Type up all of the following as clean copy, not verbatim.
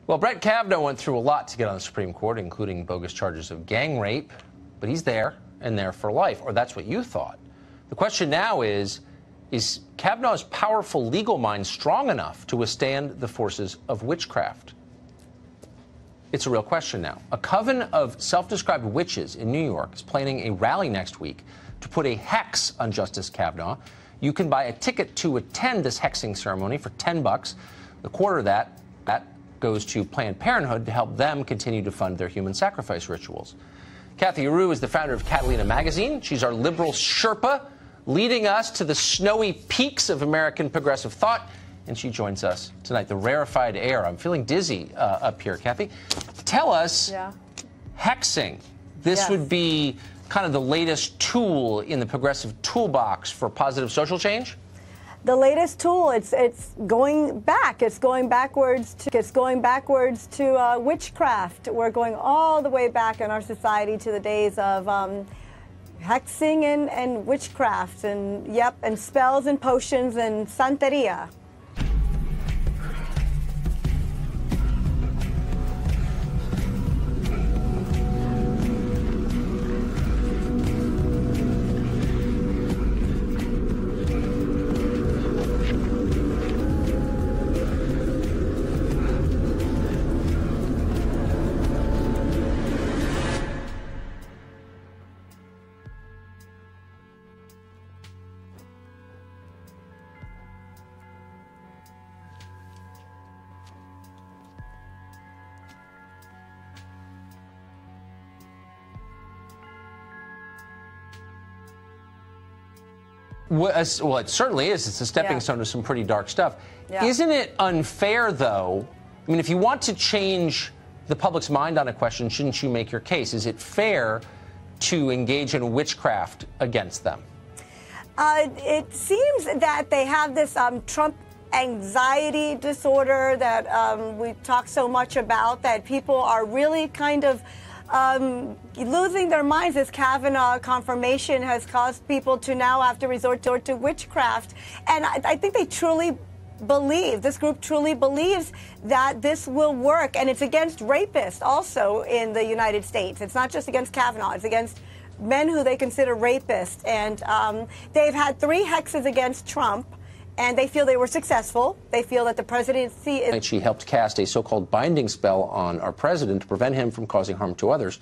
Well, Brett Kavanaugh went through a lot to get on the Supreme Court, including bogus charges of gang rape, but he's there and there for life, or that's what you thought. The question now is Kavanaugh's powerful legal mind strong enough to withstand the forces of witchcraft? It's a real question now. A coven of self-described witches in New York is planning a rally next week to put a hex on Justice Kavanaugh. You can buy a ticket to attend this hexing ceremony for $10. A quarter of that goes to Planned Parenthood to help them continue to fund their human sacrifice rituals. Kathy Aru is the founder of Catalina Magazine. She's our liberal Sherpa, leading us to the snowy peaks of American progressive thought. And she joins us tonight. The rarefied air. I'm feeling dizzy up here, Kathy. Tell us, hexing. This would be kind of the latest tool in the progressive toolbox for positive social change? The latest tool. It's going back. It's going backwards to witchcraft. We're going all the way back in our society to the days of hexing and witchcraft and spells and potions and santeria. Well, it certainly is. It's a stepping stone to some pretty dark stuff. Isn't it unfair, though? I mean, if you want to change the public's mind on a question, shouldn't you make your case? Is it fair to engage in witchcraft against them? It seems that they have this Trump anxiety disorder that we talk so much about, that people are really kind of losing their minds. This Kavanaugh confirmation has caused people to now have to resort to witchcraft. And I think they truly believe, this group truly believes that this will work. And it's against rapists also in the United States. It's not just against Kavanaugh. It's against men who they consider rapists. And they've had 3 hexes against Trump. And they feel they were successful. They feel that the presidency is... She helped cast a so-called binding spell on our president to prevent him from causing harm to others.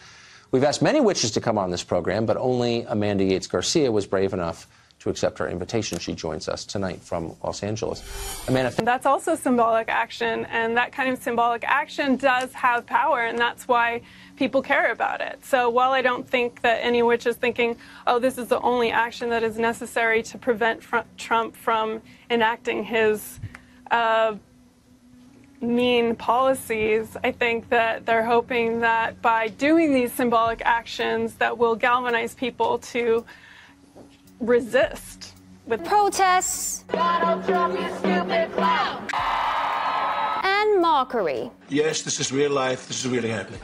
We've asked many witches to come on this program, but only Amanda Yates Garcia was brave enough to accept our invitation. She joins us tonight from Los Angeles. Amanda... That's also symbolic action, and that kind of symbolic action does have power, and that's why people care about it. So while I don't think that any witch is thinking, oh, this is the only action that is necessary to prevent Trump from enacting his mean policies, I think that they're hoping that by doing these symbolic actions that will galvanize people to resist. With protests, Donald Trump, you stupid clown, and mockery. Yes, this is real life. This is really happening.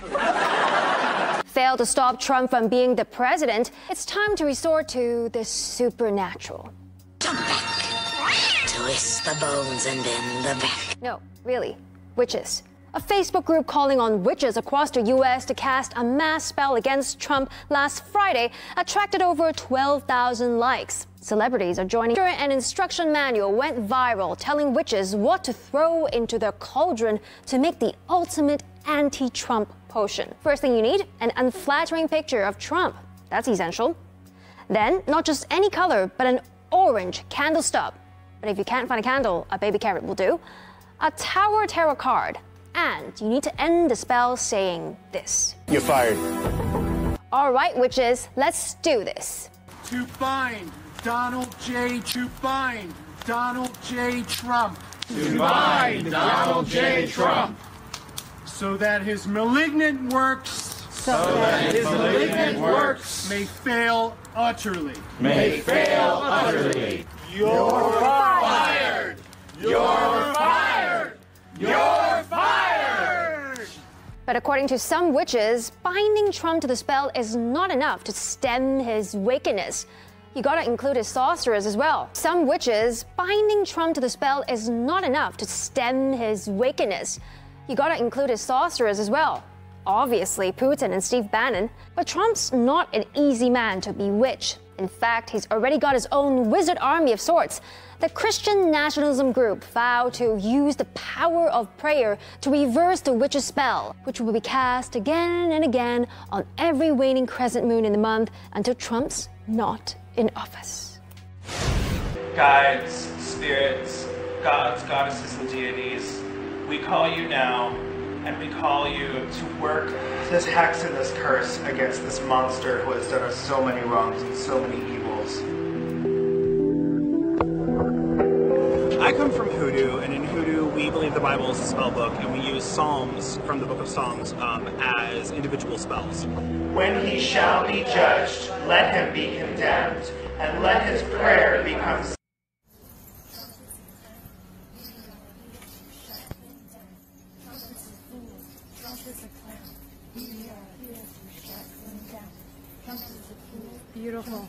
Failed to stop Trump from being the president, it's time to resort to the supernatural. jump back, twist the bones and bend the back. No, really, witches. A Facebook group calling on witches across the U.S. to cast a mass spell against Trump last Friday attracted over 12,000 likes. Celebrities are joining. An instruction manual went viral telling witches what to throw into their cauldron to make the ultimate anti-Trump potion. First thing you need, an unflattering picture of Trump. That's essential. Then, not just any color, but an orange candle stub. But if you can't find a candle, a baby carrot will do. A Tower Tarot card. And you need to end the spell saying this. You're fired. All right, witches, let's do this. To bind Donald J. Trump. To bind Donald J. Trump. So that his malignant works. May fail utterly. May fail utterly. You're fired. You're fired. You're fired! But according to some witches, binding Trump to the spell is not enough to stem his wickedness. You gotta include his sorcerers as well. Some witches, binding Trump to the spell is not enough to stem his wickedness. You gotta include his sorcerers as well. Obviously, Putin and Steve Bannon. But Trump's not an easy man to bewitch. In fact, he's already got his own wizard army of sorts. The Christian nationalism group vowed to use the power of prayer to reverse the witch's spell, which will be cast again and again on every waning crescent moon in the month until Trump's not in office. Guides, spirits, gods, goddesses, and deities, we call you now, and we call you to work this hex and this curse against this monster who has done us so many wrongs and so many evils. I come from Hoodoo, and in Hoodoo we believe the Bible is a spell book, and we use Psalms from the Book of Psalms as individual spells. When he shall be judged, let him be condemned, and let his prayer become beautiful.